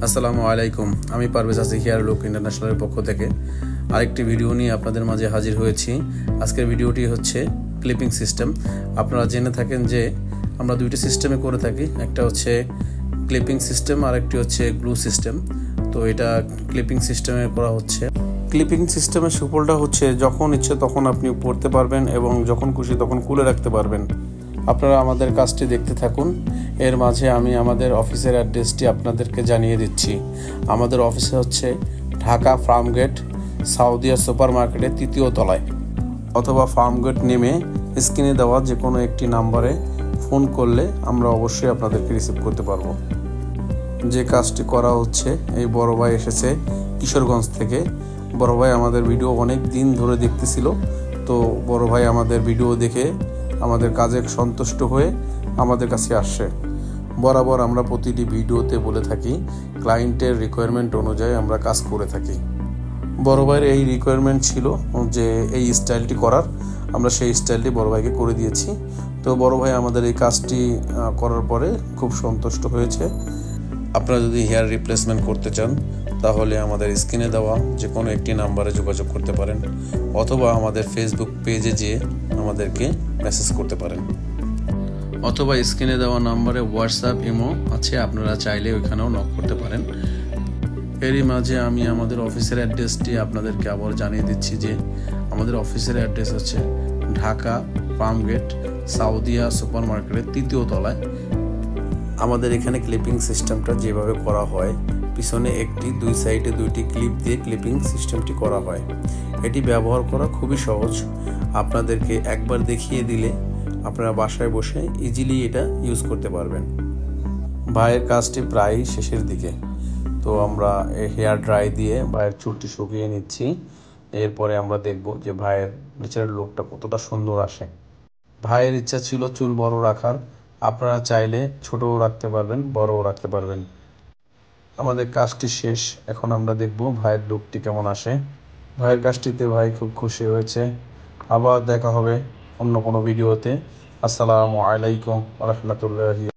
আসসালামু আলাইকুম। আমি পারভেজ আছি হেয়ার লুক ইন্টারন্যাশনালের পক্ষ থেকে আরেকটি ভিডিও নিয়ে আপনাদের মাঝে হাজির হয়েছি। আজকের ভিডিওটি হচ্ছে ক্লিপিং সিস্টেম। আপনারা জেনে থাকেন যে আমরা দুইটি সিস্টেমে করে থাকি, একটা হচ্ছে ক্লিপিং সিস্টেম আর একটি হচ্ছে গ্লু সিস্টেম। তো এটা ক্লিপিং সিস্টেমে করা হচ্ছে। ক্লিপিং সিস্টেমের সুফলটা হচ্ছে যখন ইচ্ছে তখন আপনি পড়তে পারবেন এবং যখন খুশি তখন খুলে রাখতে পারবেন। আপনারা আমাদের কাজটি দেখতে থাকুন। এর মাঝে আমি আমাদের অফিসের অ্যাড্রেসটি আপনাদেরকে জানিয়ে দিচ্ছি। আমাদের অফিসে হচ্ছে ঢাকা ফার্মগেট সাউদিয়া সুপার মার্কেটের 3য় তলায়, অথবা ফার্মগেট নেমে স্ক্রিনে দেওয়া যে কোনো একটি নাম্বারে ফোন করলে আমরা অবশ্যই আপনাদেরকে রিসিভ করতে পারবো। যে কাজটি করা হচ্ছে, এই বড় ভাই এসেছে কিশোরগঞ্জ থেকে। বড় ভাই আমাদের ভিডিও অনেক দিন ধরে দেখতেছিল, তো বড় ভাই আমাদের ভিডিও দেখে আমাদের কাজে সন্তুষ্ট হয়ে আমাদের কাছে আসছে। বরাবর আমরা প্রতিটি ভিডিওতে বলে থাকি ক্লায়েন্টের রিকোয়ারমেন্ট অনুযায়ী আমরা কাজ করে থাকি। বড় ভাইয়ের এই রিকোয়ারমেন্ট ছিল যে এই স্টাইলটি করার, আমরা সেই স্টাইলটি বড় ভাইকে করে দিয়েছি। তো বড় ভাই আমাদের এই কাজটি করার পরে খুব সন্তুষ্ট হয়েছে। আপনারা যদি হেয়ার রিপ্লেসমেন্ট করতে চান তাহলে আমাদের স্ক্রিনে দেওয়া যে কোনো একটি নাম্বারে যোগাযোগ করতে পারেন, অথবা আমাদের ফেসবুক পেজে যেয়ে আমাদেরকে মেসেজ করতে পারেন, অথবা স্ক্রিনে দেওয়া নাম্বারে হোয়াটসঅ্যাপ ইমো আছে, আপনারা চাইলে ওইখানেও নক করতে পারেন। এরই মাঝে আমি আমাদের অফিসের অ্যাড্রেসটি আপনাদেরকে আবার জানিয়ে দিচ্ছি যে আমাদের অফিসের অ্যাড্রেস হচ্ছে ঢাকা ফার্মগেট সাউদিয়া সুপার মার্কেটের 3য় তলায়। আমাদের এখানে ক্লিপিং সিস্টেমটা যেভাবে করা হয়, পিছনে একটি, দুই সাইডে দুইটি ক্লিপ দিয়ে ক্লিপিং সিস্টেমটি করা হয়। এটি ব্যবহার করা খুবই সহজ। আপনাদেরকে একবার দেখিয়ে দিলে আপনারা বাসায় বসে ইজিলি এটা ইউজ করতে পারবেন। ভাইয়ের কাজটি প্রায় শেষের দিকে, তো আমরা হেয়ার ড্রাই দিয়ে ভাইয়ের চুলটি শুকিয়ে নিচ্ছি। এরপরে আমরা দেখব যে ভাইয়ের নিচের লুকটা কতটা সুন্দর আসে। ভাইয়ের ইচ্ছা ছিল চুল বড় রাখার, আপনারা চাইলে ছোটও রাখতে পারবেন, বড়ও রাখতে পারবেন। আমাদের কাজটি শেষ, এখন আমরা দেখব ভাইয়ের লুকটি কেমন আসে। ভাইয়ের কাজটিতে ভাই খুব খুশি হয়েছে। আবার দেখা হবে অন্য কোনো ভিডিওতে। আসসালামু আলাইকুম ওয়া রাহমাতুল্লাহি।